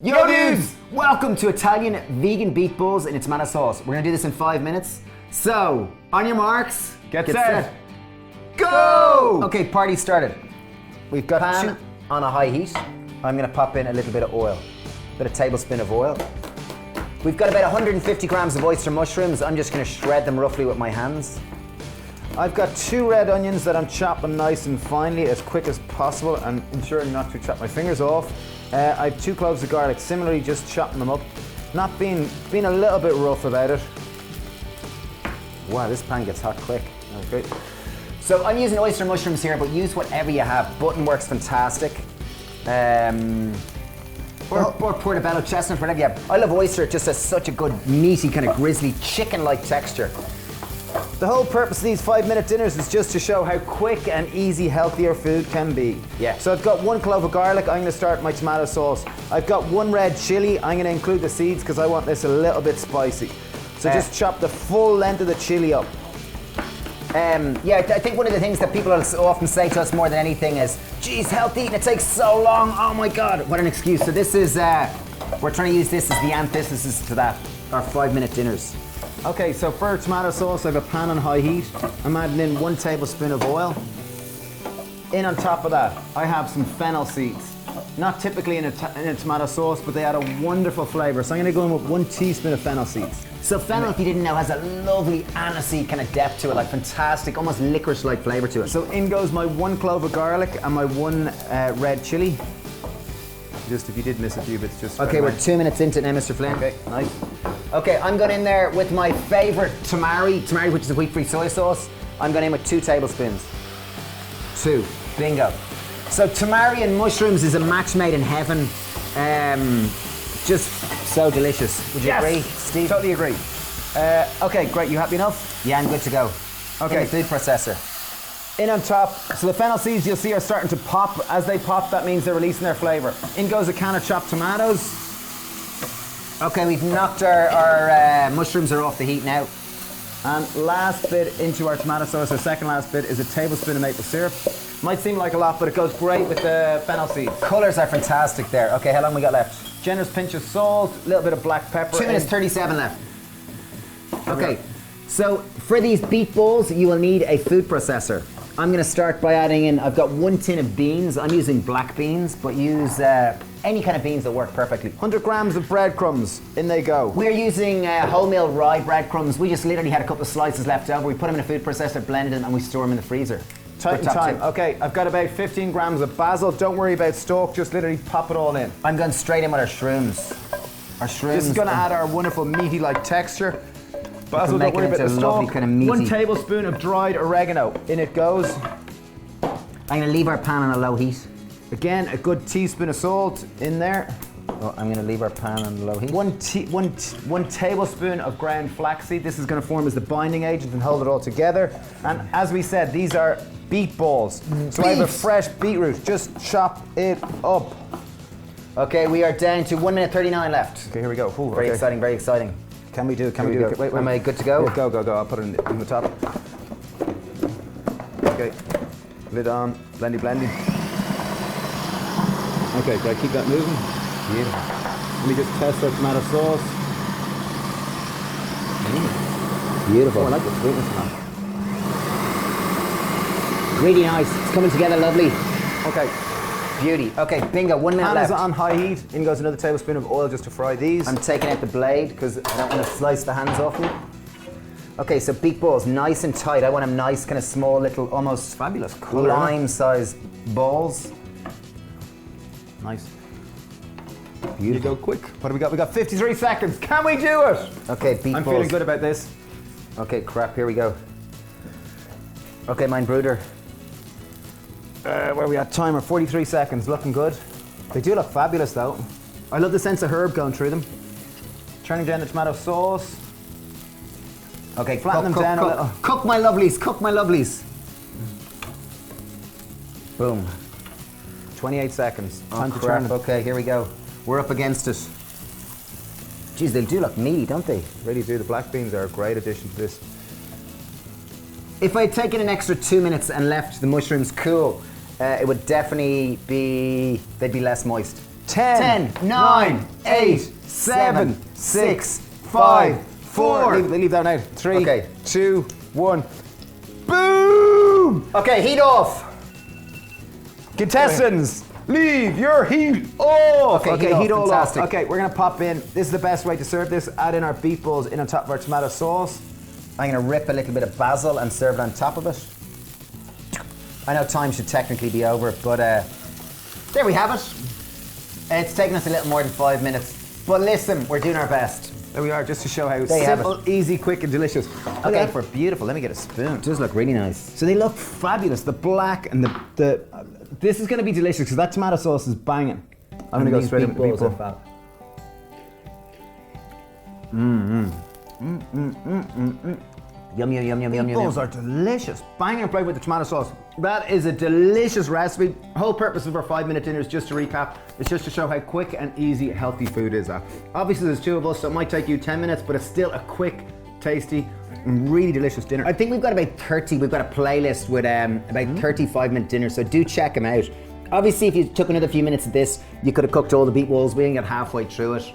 Yo dudes! Welcome to Italian vegan beet balls in a tomato sauce. We're gonna do this in 5 minutes. So, on your marks, get set. Go! Okay, party started. We've got pan on a high heat. I'm gonna pop in a little bit of oil. Bit of tablespoon of oil. We've got about 150 grams of oyster mushrooms. I'm just gonna shred them roughly with my hands. I've got 2 red onions that I'm chopping nice and finely as quick as possible and ensuring not to chop my fingers off. I have 2 cloves of garlic, similarly just chopping them up, not being a little bit rough about it. Wow, this pan gets hot quick. Okay. So I'm using oyster mushrooms here, but use whatever you have. Button works fantastic. Or portobello, chestnut, whatever you have. I love oyster, it just has such a good meaty kind of grizzly chicken-like texture. The whole purpose of these 5-minute dinners is just to show how quick and easy healthier food can be. Yeah. So I've got 1 clove of garlic. I'm going to start my tomato sauce. I've got 1 red chili. I'm going to include the seeds because I want this a little bit spicy. So just chop the full length of the chili up. Yeah, I think one of the things that people often say to us more than anything is, geez, healthy eating, it takes so long. Oh my God, what an excuse. So this is, we're trying to use this as the antithesis to that, our 5-minute dinners. Okay, so for tomato sauce, I have a pan on high heat. I'm adding in 1 tablespoon of oil. In on top of that, I have some fennel seeds. Not typically in a tomato sauce, but they add a wonderful flavor. So I'm gonna go in with 1 teaspoon of fennel seeds. So fennel, if you didn't know, has a lovely anisey kind of depth to it, like fantastic, almost licorice-like flavor to it. So in goes my 1 clove of garlic and my 1 red chili. Just if you did miss a few bits, just... Okay, we're 2 minutes into it now, Mr. Flynn. Okay, nice. Okay, I'm going in there with my favorite tamari, which is a wheat-free soy sauce. I'm going in with 2 tablespoons. 2, bingo. So tamari and mushrooms is a match made in heaven. Just so delicious. Would you agree, Steve? Totally agree. Okay, great. You happy enough? Yeah, I'm good to go. Okay. In the food processor. In on top, so the fennel seeds you'll see are starting to pop. As they pop, that means they're releasing their flavor. In goes a can of chopped tomatoes. Okay, we've knocked our mushrooms are off the heat now. And last bit into our tomato sauce, our second last bit, is a tablespoon of maple syrup. Might seem like a lot, but it goes great with the fennel seeds. Colours are fantastic there. Okay, how long we got left? Generous pinch of salt, a little bit of black pepper. 2 minutes 37 left. Okay, so for these beet balls, you will need a food processor. I'm going to start by adding in, I've got 1 tin of beans. I'm using black beans, but use any kind of beans that work perfectly. 100 grams of breadcrumbs, in they go. We're using wholemeal rye breadcrumbs. We just literally had a couple of slices left over. We put them in a food processor, blended them, and we store them in the freezer. Tight time. Okay, I've got about 15 grams of basil. Don't worry about stalk, just literally pop it all in. I'm going straight in with our shrooms. This is going to add our wonderful meaty-like texture. Basil, don't worry about the stalk. Kind of meaty. 1 tablespoon of dried oregano. In it goes. I'm going to leave our pan on a low heat. Again, a good teaspoon of salt in there. Oh, I'm going to leave our pan on low heat. 1 tablespoon of ground flaxseed. This is going to form as the binding agent and hold it all together. And as we said, these are beet balls. So I have a fresh beetroot. Just chop it up. Okay, we are down to 1 minute 39 left. Okay, here we go. Ooh, very exciting, very exciting. Can we do it? Can we do it? Wait. Am I good to go? Yeah, go. I'll put it in the top. Okay. Lid on. Blendy. Okay, great. Keep that moving. Beautiful. Let me just test our tomato sauce. Beautiful. Oh, I like the sweetness, man. Really nice. It's coming together lovely. Okay. Beauty. Okay, bingo. 1 minute left. Pan is on high heat. In goes another tablespoon of oil just to fry these. I'm taking out the blade because I don't want to slice the hands off me. Okay, so beet balls, nice and tight. I want them nice, kind of small, little, almost fabulous color. Lime-sized balls. Nice. Beautiful. You go quick. What do we got? We got 53 seconds. Can we do it? Okay, beet balls. I'm feeling good about this. Okay, crap. Here we go. Okay, mein Bruder. Where are we at? Timer, 43 seconds. Looking good. They do look fabulous, though. I love the sense of herb going through them. Turning down the tomato sauce. Okay, flatten them down a little. Cook my lovelies. Cook my lovelies. Boom. 28 seconds. Time to turn it. Okay, here we go. We're up against it. Geez, they do look meaty, don't they? Really do. The black beans are a great addition to this. If I had taken an extra 2 minutes and left the mushrooms cool, it would definitely be, they'd be less moist. 10, 9, 8, 7, 6, 5, 4. Leave that out. 3, Okay. 2, 1. Boom! Okay, heat off. Contestants, leave your heat off. Okay, heat off, all fantastic. off. Okay, we're gonna pop in. This is the best way to serve this. Add in our beet balls in on top of our tomato sauce. I'm gonna rip a little bit of basil and serve it on top of it. I know time should technically be over, but there we have it. It's taken us a little more than 5 minutes, but listen, we're doing our best. There we are, just to show how There you have simple, easy, quick, and delicious. Okay. For beautiful. Let me get a spoon. It does look really nice. So they look fabulous. The black and the this is going to be delicious because that tomato sauce is banging. I'm going to go straight in with the beet ball. Yum, yum, yum, yum, yum, Beet yum. balls are delicious. Banging and play with the tomato sauce. That is a delicious recipe. Whole purpose of our 5-minute dinner is just to recap. It's just to show how quick and easy healthy food is. Obviously there's 2 of us, so it might take you 10 minutes, but it's still a quick, tasty, and really delicious dinner. I think we've got about 30. We've got a playlist with about 30 5-minute dinners, so do check them out. Obviously, if you took another few minutes of this, you could have cooked all the beet balls. We didn't get halfway through it.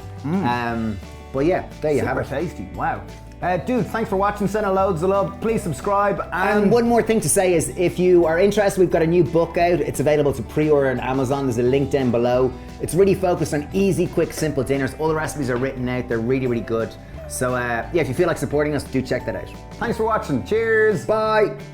But yeah, there you have Super it. tasty. Wow. Dude, thanks for watching. Send out loads of love. Please subscribe. And one more thing to say is if you are interested, we've got a new book out. It's available to pre-order on Amazon. There's a link down below. It's really focused on easy, quick, simple dinners. All the recipes are written out. They're really, really good. So yeah, if you feel like supporting us, do check that out. Thanks for watching. Cheers. Bye.